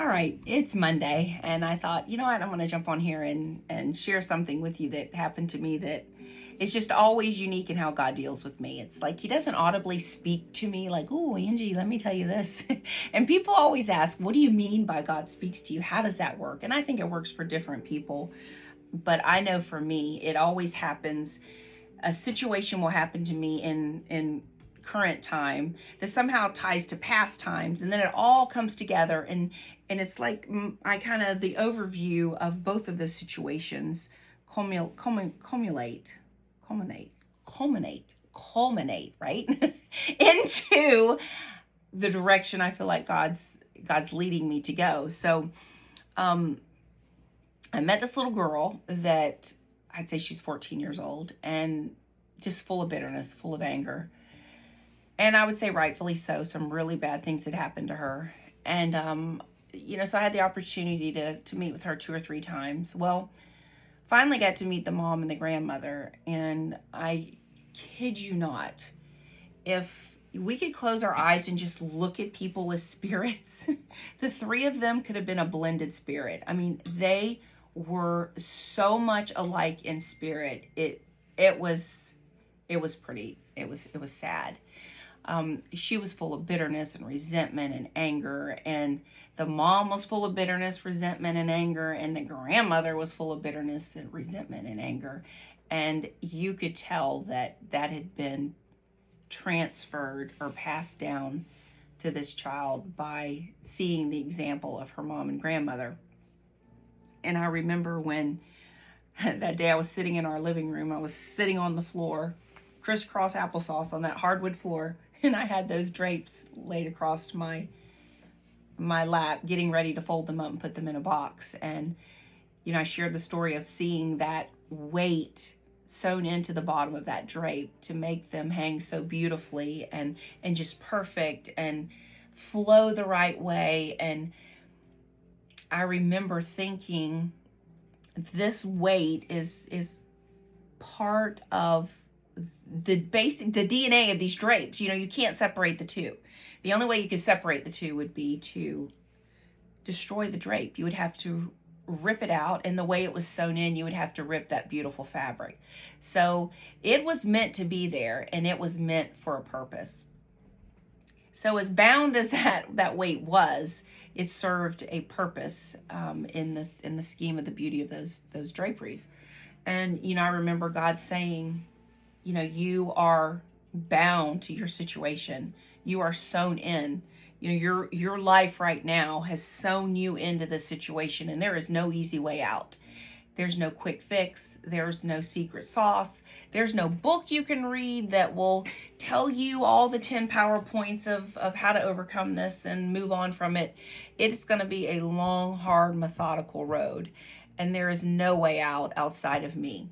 All right, it's Monday, and I thought, you know what, I'm going to jump on here and share something with you that happened to me that is just always unique in how God deals with me. It's like He doesn't audibly speak to me like, oh, Angie, let me tell you this. And people always ask, what do you mean by God speaks to you? How does that work? And I think it works for different people. But I know for me, it always happens. A situation will happen to me in current time that somehow ties to past times, and then it all comes together, and it's like I kind of the overview of both of those situations culminate right into the direction I feel like God's leading me to go. So I met this little girl that I'd say she's 14 years old, and just full of bitterness, full of anger. And I would say rightfully so. Some really bad things had happened to her. And, so I had the opportunity to meet with her 2 or 3 times. Well, finally got to meet the mom and the grandmother. And I kid you not, if we could close our eyes and just look at people as spirits, the three of them could have been a blended spirit. I mean, they were so much alike in spirit. It was sad. She was full of bitterness and resentment and anger, and the mom was full of bitterness, resentment, and anger, and the grandmother was full of bitterness and resentment and anger. And you could tell that had been transferred or passed down to this child by seeing the example of her mom and grandmother. And I remember when that day I was sitting in our living room, I was sitting on the floor, crisscross applesauce on that hardwood floor, and I had those drapes laid across my lap, getting ready to fold them up and put them in a box. And, I shared the story of seeing that weight sewn into the bottom of that drape to make them hang so beautifully and just perfect and flow the right way. And I remember thinking, this weight is part of the DNA of these drapes. You can't separate the two. The only way you could separate the two would be to destroy the drape. You would have to rip it out, and the way it was sewn in, you would have to rip that beautiful fabric. So it was meant to be there, and it was meant for a purpose. So as bound as that weight was, it served a purpose in the scheme of the beauty of those draperies. And I remember God saying, you are bound to your situation. You are sewn in. Your life right now has sewn you into this situation, and there is no easy way out. There's no quick fix. There's no secret sauce. There's no book you can read that will tell you all the 10 PowerPoints of how to overcome this and move on from it. It's going to be a long, hard, methodical road, and there is no way out outside of me.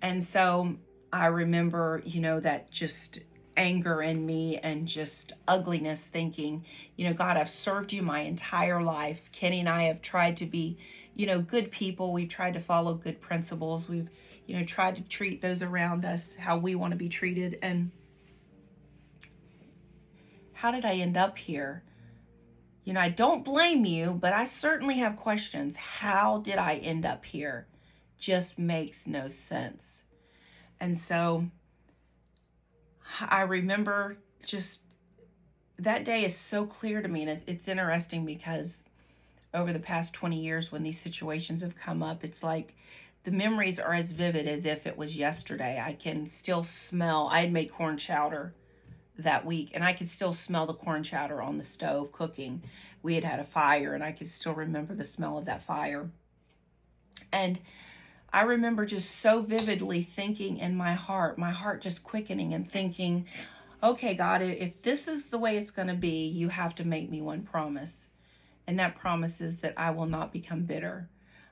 And so I remember, that just anger in me and just ugliness, thinking, God, I've served you my entire life. Kenny and I have tried to be, good people. We've tried to follow good principles. We've, tried to treat those around us how we want to be treated. And how did I end up here? I don't blame you, but I certainly have questions. How did I end up here? Just makes no sense. And so I remember just that day is so clear to me. And it's interesting because over the past 20 years, when these situations have come up, it's like the memories are as vivid as if it was yesterday. I can still smell, I had made corn chowder that week, and I could still smell the corn chowder on the stove cooking. We had a fire, and I could still remember the smell of that fire. And I remember just so vividly thinking in my heart just quickening and thinking, okay, God, if this is the way it's going to be, you have to make me one promise. And that promise is that I will not become bitter.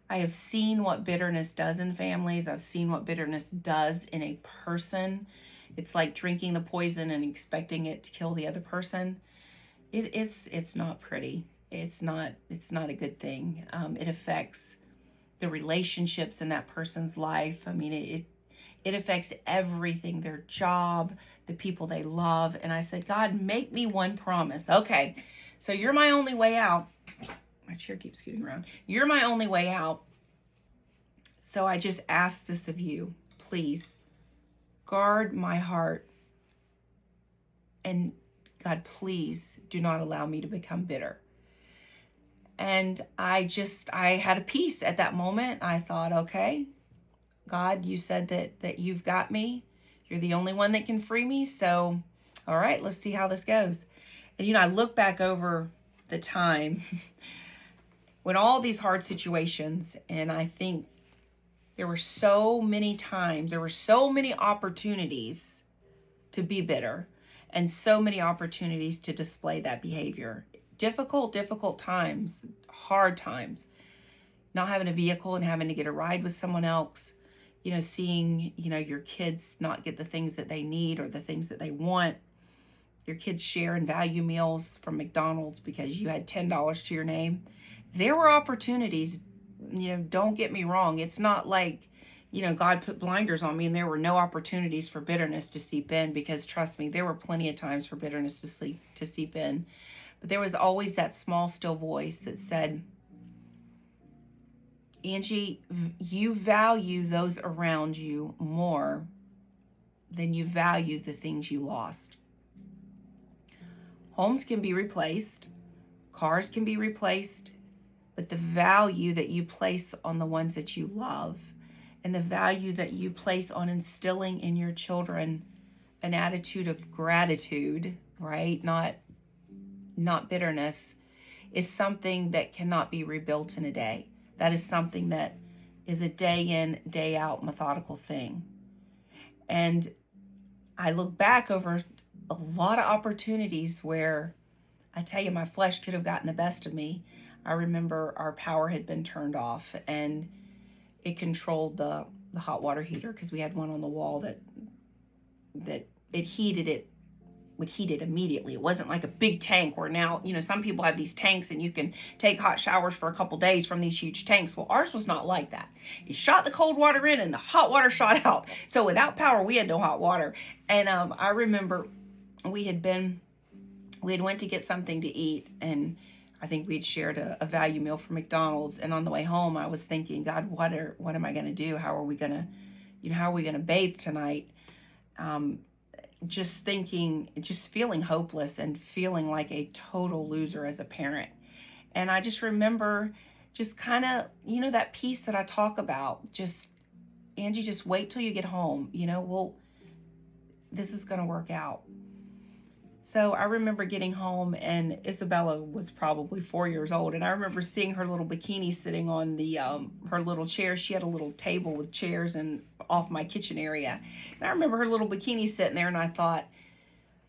I have seen what bitterness does in families. I've seen what bitterness does in a person. It's like drinking the poison and expecting it to kill the other person. It's not pretty. It's not a good thing. It affects the relationships in that person's life. I mean, it affects everything, their job, the people they love. And I said, God, make me one promise. Okay, so you're my only way out. My chair keeps scooting around. You're my only way out. So I just ask this of you. Please guard my heart. And God, please do not allow me to become bitter. And I had a peace at that moment. I thought, okay, God, you said that you've got me. You're the only one that can free me. So, all right, let's see how this goes. And, I look back over the time when all these hard situations, and I think there were so many times, there were so many opportunities to be bitter and so many opportunities to display that behavior. Difficult times, hard times, not having a vehicle and having to get a ride with someone else, seeing, your kids not get the things that they need or the things that they want. Your kids sharing value meals from McDonald's because you had $10 to your name. There were opportunities, don't get me wrong. It's not like, God put blinders on me and there were no opportunities for bitterness to seep in, because trust me, there were plenty of times for bitterness to seep in. But there was always that small, still voice that said, Angie, you value those around you more than you value the things you lost. Homes can be replaced, cars can be replaced, but the value that you place on the ones that you love and the value that you place on instilling in your children an attitude of gratitude, right? Not bitterness, is something that cannot be rebuilt in a day. That is something that is a day in, day out methodical thing. And I look back over a lot of opportunities where I tell you, my flesh could have gotten the best of me. I remember our power had been turned off and it controlled the hot water heater, because we had one on the wall that would heat it immediately. It wasn't like a big tank where now, some people have these tanks and you can take hot showers for a couple days from these huge tanks. Well, ours was not like that. It shot the cold water in and the hot water shot out. So without power, we had no hot water. And I remember we went to get something to eat, and I think we'd shared a value meal from McDonald's. And on the way home, I was thinking, God, what am I going to do? How are we going to bathe tonight? Just feeling hopeless and feeling like a total loser as a parent. And I just remember just kind of, that peace that I talk about, just, Angie, just wait till you get home. This is going to work out. So I remember getting home, and Isabella was probably 4 years old. And I remember seeing her little bikini sitting on her little chair. She had a little table with chairs and off my kitchen area. And I remember her little bikini sitting there, and I thought,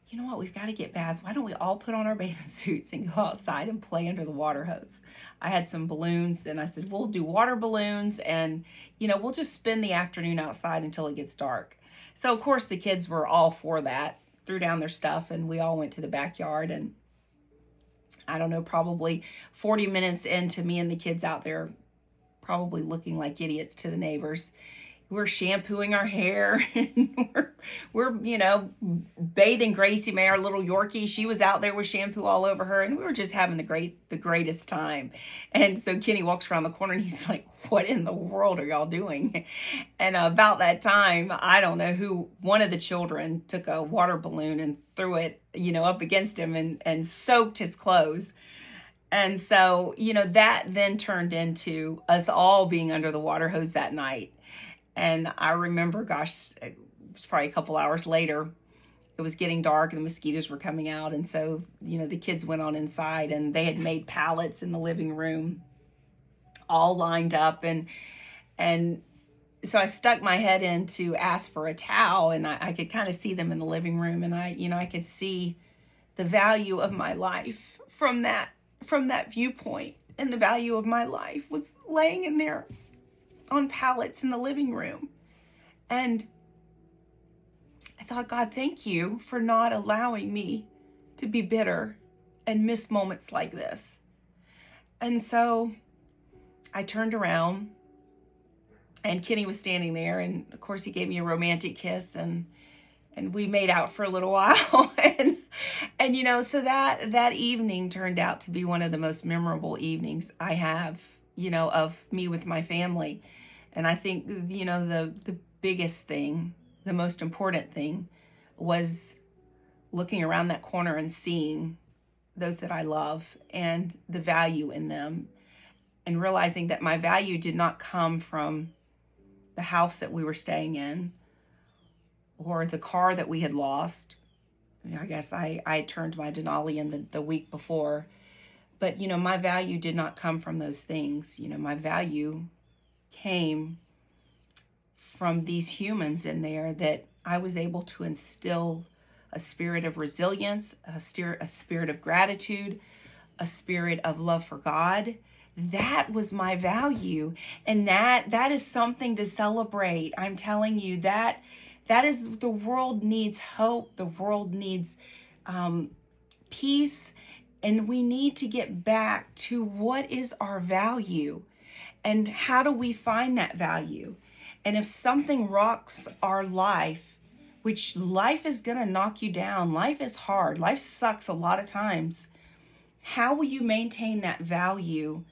you know what, we've got to get Baz. Why don't we all put on our bathing suits and go outside and play under the water hose? I had some balloons, and I said, we'll do water balloons, and, we'll just spend the afternoon outside until it gets dark. So, of course, the kids were all for that, threw down their stuff, and we all went to the backyard. And I don't know, probably 40 minutes into me and the kids out there probably looking like idiots to the neighbors, we're shampooing our hair and we're bathing Gracie May, our little Yorkie. She was out there with shampoo all over her, and we were just having the greatest time. And so Kenny walks around the corner and he's like, what in the world are y'all doing? And about that time, I don't know who, one of the children took a water balloon and threw it, up against him and soaked his clothes. And so, that then turned into us all being under the water hose that night. And I remember, gosh, it was probably a couple hours later, it was getting dark and the mosquitoes were coming out. And so, the kids went on inside, and they had made pallets in the living room all lined up. And so I stuck my head in to ask for a towel, and I could kind of see them in the living room. And I could see the value of my life from that viewpoint. And the value of my life was laying in there on pallets in the living room. And I thought, God, thank you for not allowing me to be bitter and miss moments like this. And so I turned around, and Kenny was standing there, and of course he gave me a romantic kiss, and and we made out for a little while. And so that evening turned out to be one of the most memorable evenings I have, of me with my family. And I think, the biggest thing, the most important thing was looking around that corner and seeing those that I love and the value in them, and realizing that my value did not come from the house that we were staying in or the car that we had lost. I guess I turned my Denali in the week before, but my value did not come from those things. My value came from these humans in there that I was able to instill a spirit of resilience, a spirit of gratitude, a spirit of love for God. That was my value. And that is something to celebrate. I'm telling you, that is, the world needs hope. The world needs peace. And we need to get back to what is our value and how do we find that value. And if something rocks our life, which life is going to knock you down, life is hard, life sucks a lot of times, how will you maintain that value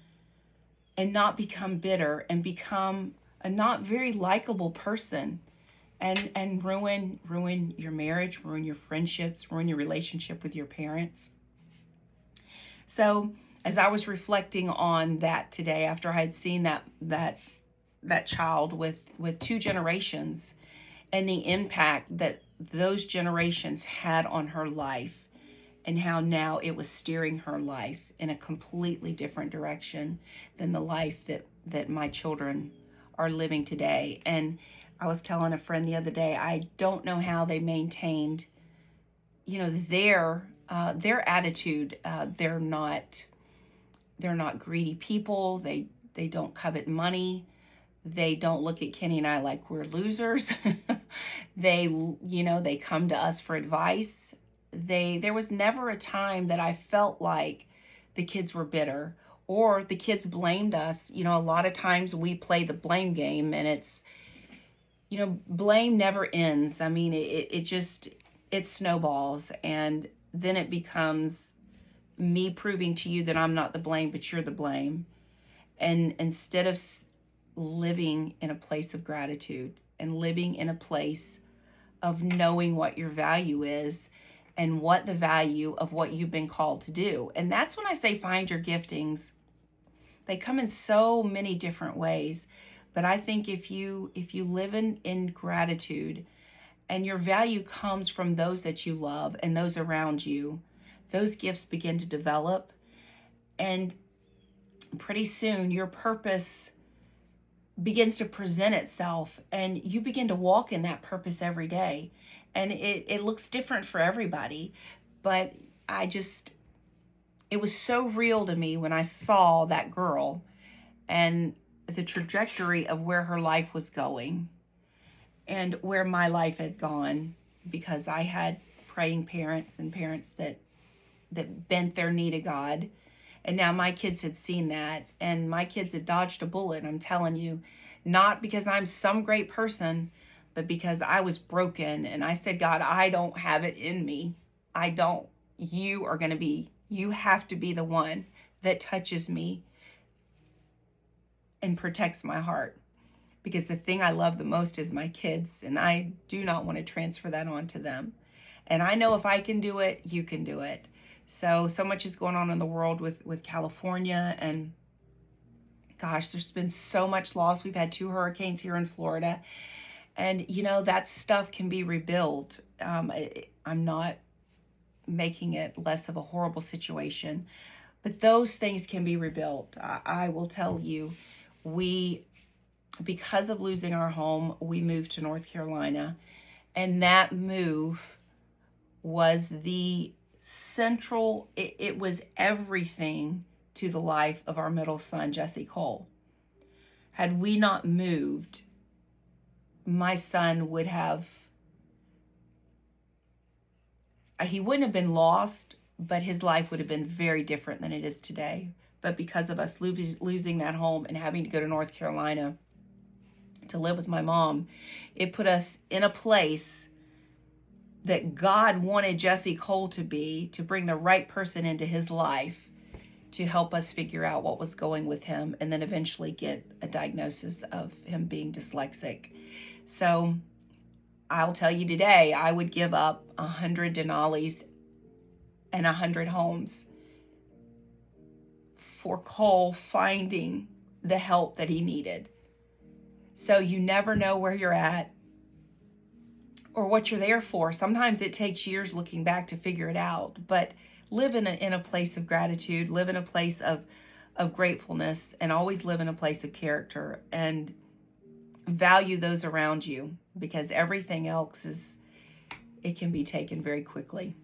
and not become bitter and become a not very likable person, and ruin your marriage, ruin your friendships, ruin your relationship with your parents? So as I was reflecting on that today, after I had seen that child with 2 generations and the impact that those generations had on her life, and how now it was steering her life in a completely different direction than the life that my children are living today. And I was telling a friend the other day, I don't know how they maintained, their attitude. They're not greedy people. They don't covet money. They don't look at Kenny and I like we're losers. They come to us for advice. There was never a time that I felt like the kids were bitter or the kids blamed us. A lot of times we play the blame game, and it's, blame never ends. I mean, it snowballs, and then it becomes me proving to you that I'm not the blame, but you're the blame. And instead of living in a place of gratitude and living in a place of knowing what your value is and what the value of what you've been called to do. And that's when I say find your giftings. They come in so many different ways, but I think if you live in gratitude, and your value comes from those that you love and those around you, those gifts begin to develop, and pretty soon your purpose begins to present itself, and you begin to walk in that purpose every day. And it looks different for everybody, but it was so real to me when I saw that girl and the trajectory of where her life was going and where my life had gone, because I had praying parents and parents that bent their knee to God. And now my kids had seen that, and my kids had dodged a bullet. I'm telling you, not because I'm some great person, but because I was broken. And I said, God, I don't have it in me. I don't. You have to be the one that touches me and protects my heart. Because the thing I love the most is my kids, and I do not want to transfer that on to them. And I know if I can do it, you can do it. So much is going on in the world with California, and gosh, there's been so much loss. We've had 2 hurricanes here in Florida, and that stuff can be rebuilt. I'm not making it less of a horrible situation, but those things can be rebuilt. I will tell you, because of losing our home, we moved to North Carolina, and that move was the central, it was everything to the life of our middle son, Jesse Cole. Had we not moved, my son he wouldn't have been lost, but his life would have been very different than it is today. But because of us losing that home and having to go to North Carolina to live with my mom, it put us in a place that God wanted Jesse Cole to be, to bring the right person into his life to help us figure out what was going with him, and then eventually get a diagnosis of him being dyslexic. So I'll tell you today, I would give up 100 Denali's and 100 homes for Cole finding the help that he needed. So you never know where you're at or what you're there for. Sometimes it takes years looking back to figure it out, but live in a place of gratitude, live in a place of gratefulness, and always live in a place of character, and value those around you, because everything else it can be taken very quickly.